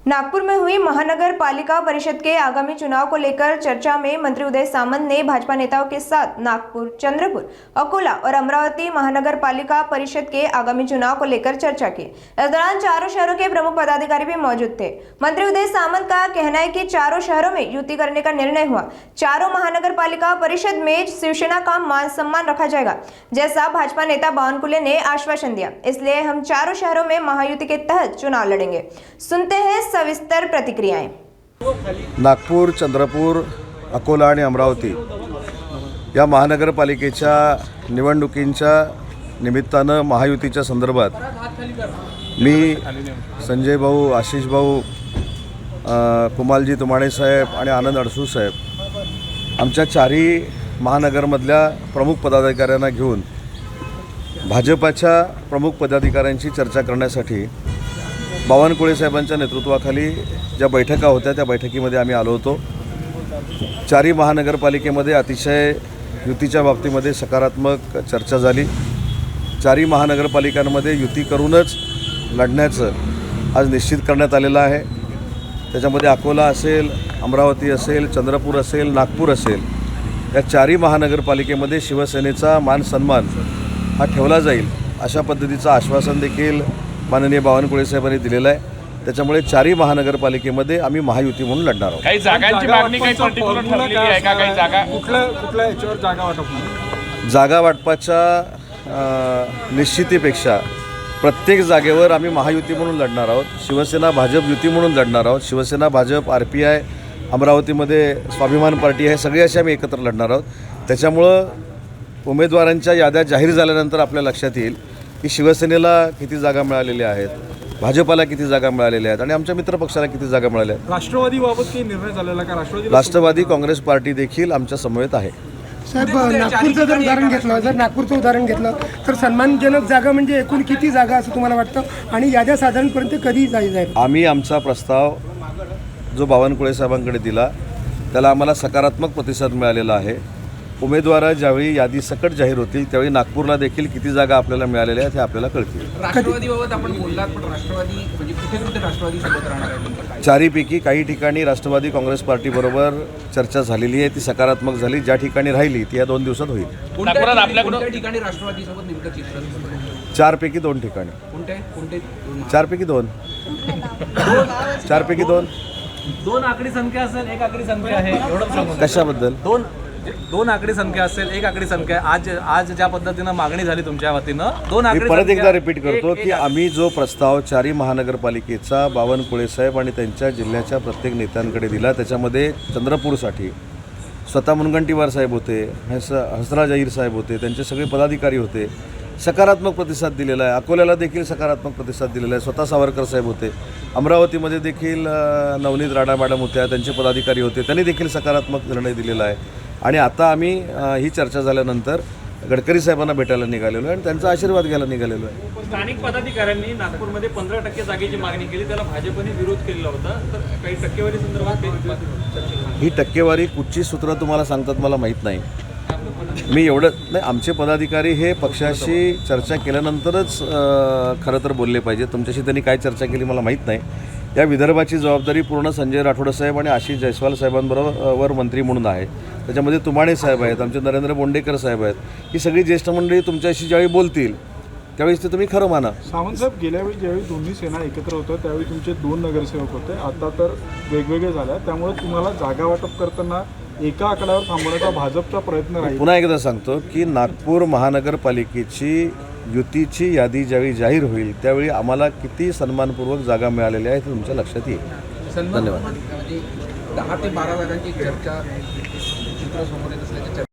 नागपुर में हुई महानगर पालिका परिषद के आगामी चुनाव को लेकर चर्चा में मंत्री उदय सामंत ने भाजपा नेताओं के साथ नागपुर, चंद्रपुर, अकोला और अमरावती महानगर पालिका परिषद के आगामी चुनाव को लेकर चर्चा की। इस दौरान चारों शहरों के प्रमुख पदाधिकारी भी मौजूद थे। मंत्री उदय सामंत का कहना है कि चारों शहरों में युति करने का निर्णय हुआ। चारों महानगर पालिका परिषद में शिवसेना का मान सम्मान रखा जाएगा, जैसा भाजपा नेता बावनकुळे ने आश्वासन दिया। इसलिए हम चारों शहरों में महायुति के तहत चुनाव लड़ेंगे। सुनते हैं सविस्तर प्रतिक्रियाएं। नागपूर, चंद्रपूर, अकोला आणि अमरावती या महानगरपालिकेच्या निवडणुकींच्या निमित्तानं महायुतीच्या संदर्भात मी संजय भाऊ, आशिष भाऊ, कुमालजी तुमाणे साहेब आणि आनंद अडसूळ साहेब आमच्या चारही महानगरमधल्या प्रमुख पदाधिकाऱ्यांना घेऊन भाजपाच्या प्रमुख पदाधिकाऱ्यांची चर्चा करण्यासाठी बावनकुळे साहेबांच्या नेतृत्वाखाली ज्या बैठका होत्या त्या बैठकीमध्ये आम्ही आलो होतो। चारही महानगरपालिकेमध्ये अतिशय युतीच्या बाबतीमध्ये सकारात्मक चर्चा झाली। चारही महानगरपालिकांमध्ये युती करूनच लढण्याचं आज निश्चित करण्यात आलेलं आहे। त्याच्यामध्ये अकोला असेल, अमरावती असेल, चंद्रपूर असेल, नागपूर असेल, या चारही महानगरपालिकेमध्ये शिवसेनेचा मान सन्मान हा ठेवला जाईल अशा पद्धतीचं आश्वासन देखील माननीय बावनकुळे साहेबांनी दिलेलं आहे। त्याच्यामुळे चारही महानगरपालिकेमध्ये आम्ही महायुती म्हणून लढणार आहोत। काही जागांची मागणी काही पर्टिक्युलर ठरलेली आहे का? काही जागा कुठल्या याच्यावर जागा वाटप? जागा वाटपाच्या निश्चितीपेक्षा प्रत्येक जागेवर आम्ही महायुती म्हणून लढणार आहोत। शिवसेना भाजप युती म्हणून लढणार आहोत। शिवसेना भाजप, RPI, अमरावतीमध्ये स्वाभिमान पार्टी आहे, सगळे असे आम्ही एकत्र लढणार आहोत। त्याच्यामुळं उमेदवारांच्या याद्या जाहीर झाल्यानंतर आपल्या लक्षात येईल की शिवसेनेला किती जागा मिळालेल्या आहेत, भाजपाला किती जागा मिळालेल्या आहेत आणि आमच्या मित्रपक्षाला किती जागा मिळाल्या आहेत। राष्ट्रवादीबाबत काही निर्णय झालेला का? राष्ट्रवादी काँग्रेस पार्टी देखील आमच्या समवेत आहे। साहेब, नागपूरचं जर नागपूरचं उदाहरण घेतलं तर सन्मानजनक जागा म्हणजे एकूण किती जागा असं तुम्हाला वाटतं आणि याद्या साधारणपर्यंत कधी जाईल? आम्ही आमचा प्रस्ताव जो बावनकुळे साहेबांकडे दिला त्याला आम्हाला सकारात्मक प्रतिसाद मिळालेला आहे। उमेदवार ज्यावेळी यादी सकट जाहीर होतील त्यावेळी नागपूरला देखील किती जागा आपल्याला मिळालेल्या आहेत हे आपल्याला कळतील। राष्ट्रवादीबाबत आपण बोललात, पण राष्ट्रवादी म्हणजे कुठे राष्ट्रवादी सोबत राहणार आहे? चारीपैकी काही ठिकाणी राष्ट्रवादी काँग्रेस पार्टीबरोबर चर्चा झालेली आहे, ती सकारात्मक झाली। ज्या ठिकाणी राहिली ती या 2 दिवसात होईल। कोणत्या ठिकाणी राष्ट्रवादी सोबत नेमकं चित्र? 4 पैकी 2 ठिकाणी। कोणते? 4 पैकी 2। 4 पैकी 2। 2 आकडी संख्या असेल, 1 आकडी संख्या आहे, एवढं सांगू। कशाबद्दल? 2 आकडी संख्या असेल, 1 आकडी संख्या आहे। आज ज्या पद्धतीनं मागणी झाली तुमच्या वतीनं 2 आकडी। मी परत एकदा रिपीट करतो की आम्ही जो प्रस्ताव चारही महानगरपालिकेचा बावनकुळे साहेब आणि त्यांच्या जिल्ह्याच्या प्रत्येक नेत्यांकडे दिला त्याच्यामध्ये चंद्रपूरसाठी स्वतः मुनगंटीवार साहेब होते, हसराज अहिर साहेब होते, त्यांचे सगळे पदाधिकारी होते, सकारात्मक प्रतिसाद दिलेला आहे। अकोल्याला देखील सकारात्मक प्रतिसाद दिलेला आहे, स्वतः सावरकर साहेब होते। अमरावतीमध्ये देखील नवनीत राणा मॅडम होत्या, त्यांचे पदाधिकारी होते, त्यांनी देखील सकारात्मक निर्णय दिलेला आहे। आणि आता आम्ही ही चर्चा झाल्यानंतर गडकरी साहेबांना भेटायला निघालेलो आहे आणि त्यांचा आशीर्वाद घ्यायला निघालेलो आहे। स्थानिक पदाधिकाऱ्यांनी नागपूरमध्ये 15% जागेची मागणी केली, त्याला भाजपने विरोध केलेला होता, तर काही टक्केवारी संदर्भात ही टक्केवारी कुठची सूत्र तुम्हाला सांगतात मला माहीत नाही। मी एवढं नाही, आमचे पदाधिकारी हे पक्षाशी चर्चा केल्यानंतरच खरं तर बोलले पाहिजे। तुमच्याशी त्यांनी काय चर्चा केली मला माहीत नाही। या विदर्भाची जबाबदारी पूर्ण संजय राठोड साहेब आणि आशिष जयस्वाल साहेबांबरोबर मंत्री म्हणून आहे। त्याच्यामध्ये तुमाणे साहेब आहेत, आमचे नरेंद्र बोंडेकर साहेब आहेत। ही सगळी ज्येष्ठ मंडळी तुमच्याशी ज्यावेळी बोलतील त्यावेळेस ते तुम्ही खरं माना। सावंत साहेब, गेल्यावेळी ज्यावेळी दोन्ही सेना एकत्र होत्या त्यावेळी तुमचे 2 नगरसेवक होते, आता तर वेगवेगळे झाल्या, त्यामुळे तुम्हाला जागा वाटप करताना एका आकड्यावर थांबवण्याचा भाजपचा प्रयत्न राहील। पुन्हा एकदा सांगतो की नागपूर महानगरपालिकेची युतीची यादी ज्यावेळी जाहीर होईल त्यावेळी आम्हाला किती सन्मानपूर्वक जागा मिळालेल्या आहेत हे तुमच्या लक्षात येईल। धन्यवाद। म्हणजे 10 ते 12 जागांची चर्चा चित्र समोर येत असल्याच्या